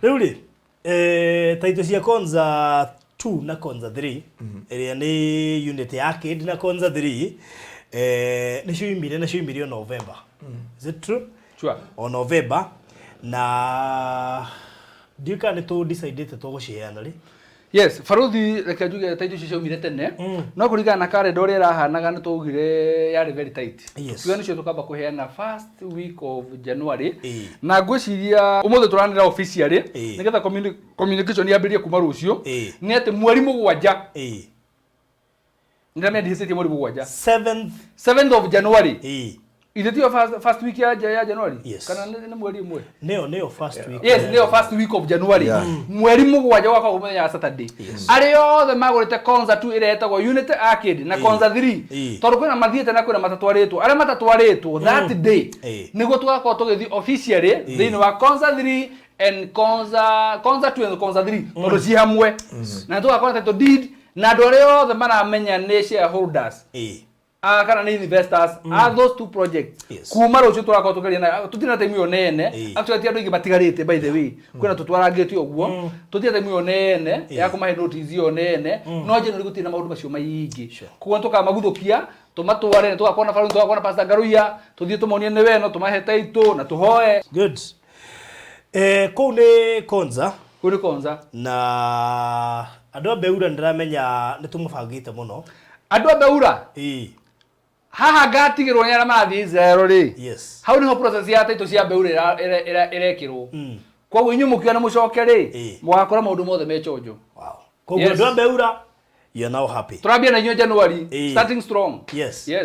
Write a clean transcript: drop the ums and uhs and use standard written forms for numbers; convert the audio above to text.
Rĩu Tittles cia Konza 2 na Konza 3 ĩrĩa nĩ unit ya Kid na Konza 3 nĩ ciumire November. Is it true? Sure. O November na ndika nĩ tu decide tũgũciheana rĩ. Yes, Faruthi reke njuge Tittles ciumire tene. No kũringana na calendar ũrĩa ĩrahanaga nĩ tugire yari very tight. Tuga nĩcio tukamba kũheana first week of January. Na ngwĩciria ũmũthĩ tũranĩra officially nĩgetha communication yambĩrĩrie kuma rũciũ. Nĩ atĩ mweri mũgwanja. Ndĩramendithĩtie mweri mũgwanja. 7th of January. Is it your first week ya January? Yes. Kana nĩ mweri ũmwe? Nĩyo first week. Yes, nĩyo first week of January. Mweri mũgwanja waka ũmenya Saturday. Arĩa othe magũrĩte Konza 2 ĩrĩa ĩtagwo Unity Arcade na Konza 3. Tondũ kwĩna mathiĩte na kwĩna matatwarĩtwo. Arĩa matatwarĩtwo that day nĩguo tũgakorwo tũgĩthiĩ officially thĩinĩ wa Konza 3 and Konza 2 and Konza 3. Tondũ ci hamwe. Na tũgakorwo title deed na andũ arĩa othe maramenya nĩ shareholders. Kana ni investors are those two projects. Kuma rũciũ tũrakorwo tũgeria na tutina time yo nene. Actually andũ ingĩ matigarĩte by the way. Kwĩna tũtwarangĩte ũguo. Tutina time yo nene ya kumahe notice yo nene. No nje nĩ gũtina maũndũ macio maingĩ. Kuo tũkamagũthũkia tũmatware tũgakorwo na Faruthi tũgakorwo na Pastor Garuya tũthiĩ tũmonie nĩ weno tũmahe title na tũhoe. Good. Kũu nĩ Konza. Kũu nĩ Konza. Na andũ a Beura ndĩramenya nĩ tũmũbangĩte mũno. Andũ a Beura? Haha ngatigirwo ni ara mathi zero ri. Yes. Hau niho process ya Tittles cia Beura irekirwo. Koguo inyu mukiona mucoke ri mwakora maundu mothe mechojo. Wow. Koguo andũ a Beura, you are now happy. Turambia na inyu January starting strong. Yes. Yes.